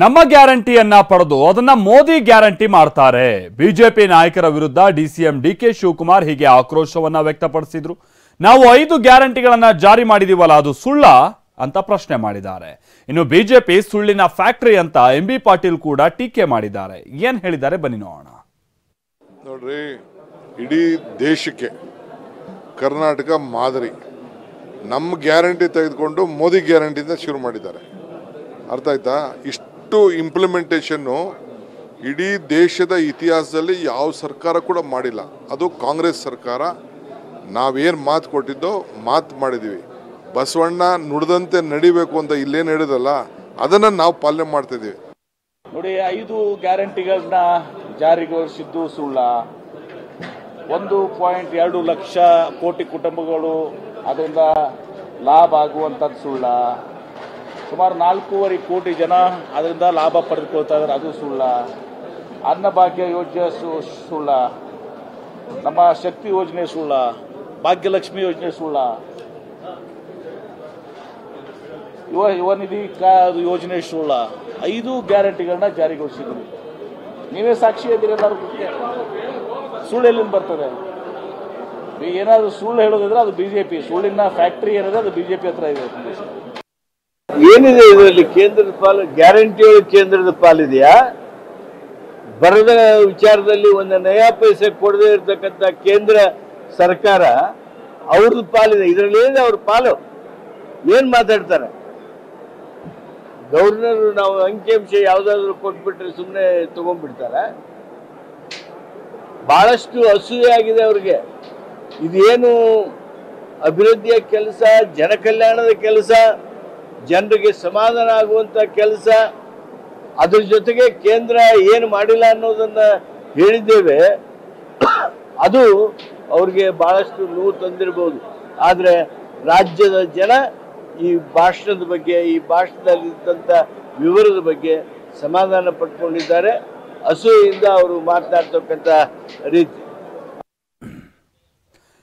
ನಮ್ಮ ಗ್ಯಾರಂಟಿಯನ್ನ ಪಡೆದು ಅದನ್ನ ಮೋದಿ ಗ್ಯಾರಂಟಿ ಮಾಡ್ತಾರೆ. ಬಿಜೆಪಿ ನಾಯಕರ ವಿರುದ್ಧ ಡಿಸಿಎಂ ಡಿಕೆ ಶಿವಕುಮಾರ್ ಹೀಗೆ ಆಕ್ರೋಶವನ್ನ ವ್ಯಕ್ತಪಡಿಸಿದ್ರು. ನಾವು 5 ಗ್ಯಾರಂಟಿಗಳನ್ನ ಜಾರಿ ಮಾಡಿದೀವಲ್ಲ, ಅದು ಸುಳ್ಳ ಅಂತ ಪ್ರಶ್ನೆ ಮಾಡಿದ್ದಾರೆ. ಇನ್ನು ಬಿಜೆಪಿ ಸುಳ್ಳಿನ ಫ್ಯಾಕ್ಟರಿ ಅಂತ ಎಂಬಿ ಪಾಟೀಲ್ ಕೂಡ ಟೀಕೆ ಮಾಡಿದ್ದಾರೆ. ಏನ್ ಹೇಳಿದ್ದಾರೆ ಬನ್ನಿ ನೋಡೋಣ. ನೋಡ್ರಿ, ಇಡೀ ದೇಶಕ್ಕೆ ಕರ್ನಾಟಕ ಮಾದರಿ. ನಮ್ಮ ಗ್ಯಾರಂಟಿ ತೆಗೆದುಕೊಂಡು ಮೋದಿ ಗ್ಯಾರಂಟಿಯಿಂದ ಶುರು ಮಾಡಿದ್ದಾರೆ. ಅರ್ಥ ಆಯ್ತಾ? ಇಷ್ಟು ಇಂಪ್ಲಿಮೆಂಟೇಷನ್ನು ಇಡೀ ದೇಶದ ಇತಿಹಾಸದಲ್ಲಿ ಯಾವ ಸರ್ಕಾರ ಕೂಡ ಮಾಡಿಲ್ಲ. ಅದು ಕಾಂಗ್ರೆಸ್ ಸರ್ಕಾರ. ನಾವೇನು ಮಾತು ಕೊಟ್ಟಿದ್ದೋ ಮಾತು ಮಾಡಿದ್ದೀವಿ. ಬಸವಣ್ಣ ನುಡಿದಂತೆ ನಡಿಬೇಕು ಅಂತ ಇಲ್ಲೇನು ಹೇಳಿದಲ್ಲ, ಅದನ್ನು ನಾವು ಪಾಲನೆ ಮಾಡ್ತಿದ್ದೀವಿ. ನೋಡಿ, 5 ಗ್ಯಾರಂಟಿಗಳನ್ನ ಜಾರಿಗೊಳಿಸಿದ್ದು ಸುಳ್ಳ. 1.2 ಲಕ್ಷ ಕೋಟಿ ಕುಟುಂಬಗಳು ಅದರಿಂದ ಲಾಭ ಆಗುವಂಥದ್ದು ಸುಳ್ಳ. ಸುಮಾರು 4.5 ಕೋಟಿ ಜನ ಅದರಿಂದ ಲಾಭ ಪಡೆದುಕೊಳ್ತಾ ಇದ್ದಾರೆ, ಅದು ಸುಳ್ಳ. ಅನ್ನಭಾಗ್ಯ ಯೋಜನೆ ಸುಳ್ಳ. ನಮ್ಮ ಶಕ್ತಿ ಯೋಜನೆ ಸುಳ್ಳ. ಭಾಗ್ಯಲಕ್ಷ್ಮಿ ಯೋಜನೆ ಸುಳ್ಳ. ಯುವ ನಿಧಿ ಯೋಜನೆ ಸುಳ್ಳ. 5 ಗ್ಯಾರಂಟಿಗಳನ್ನ ಜಾರಿಗೊಳಿಸಿದ್ವಿ. ನೀವೇ ಸಾಕ್ಷಿ ಇದ್ದೀರಿ ಎಲ್ಲರೂ. ಸುಳ್ಳು ಎಲ್ಲಿಂದ ಬರ್ತದೆ? ಏನಾದರೂ ಸುಳ್ಳು ಹೇಳೋದಿದ್ರೆ ಅದು ಬಿಜೆಪಿ. ಸುಳ್ಳಿನ ಫ್ಯಾಕ್ಟರಿ ಏನಿದೆ ಅದು ಬಿಜೆಪಿ ಹತ್ರ ಇದೆ. ಏನಿದೆ ಇದರಲ್ಲಿ? ಕೇಂದ್ರದ ಪಾಲು, ಗ್ಯಾರಂಟಿ ಕೇಂದ್ರದ ಪಾಲಿದೆಯಾ? ಬರದ ವಿಚಾರದಲ್ಲಿ ಒಂದು ನಯಾ ಪೈಸೆ ಕೊಡದೇ ಇರತಕ್ಕಂಥ ಕೇಂದ್ರ ಸರ್ಕಾರ ಅವ್ರದ್ದು ಪಾಲಿದೆ. ಇದರಲ್ಲಿ ಏನಿದೆ ಅವ್ರ ಪಾಲು? ಏನ್ ಮಾತಾಡ್ತಾರೆ ಗವರ್ನರ್? ನಾವು ಅಂಕಿಅಂಶ ಯಾವ್ದಾದ್ರು ಕೊಟ್ಬಿಟ್ರೆ ಸುಮ್ಮನೆ ತಗೊಂಡ್ಬಿಡ್ತಾರೆ. ಬಹಳಷ್ಟು ಅಸೂಯೆ ಆಗಿದೆ ಅವ್ರಿಗೆ. ಇದೇನು ಅಭಿವೃದ್ಧಿಯ ಕೆಲಸ, ಜನ ಕಲ್ಯಾಣದ ಕೆಲಸ, ಜನರಿಗೆ ಸಮಾಧಾನ ಆಗುವಂತ ಕೆಲಸ, ಅದ್ರ ಜೊತೆಗೆ ಕೇಂದ್ರ ಏನು ಮಾಡಿಲ್ಲ ಅನ್ನೋದನ್ನ ಹೇಳಿದ್ದೇವೆ. ಅದು ಅವ್ರಿಗೆ ಬಹಳಷ್ಟು ನೋವು ತಂದಿರಬಹುದು. ಆದ್ರೆ ರಾಜ್ಯದ ಜನ ಈ ಭಾಷಣದ ಬಗ್ಗೆ, ಈ ಭಾಷಣದಲ್ಲಿದ್ದಂಥ ವಿವರದ ಬಗ್ಗೆ ಸಮಾಧಾನ ಪಡ್ಕೊಂಡಿದ್ದಾರೆ. ಅಸೂಯೆಯಿಂದ ಅವರು ಮಾತನಾಡ್ತಕ್ಕಂಥ ರೀತಿ.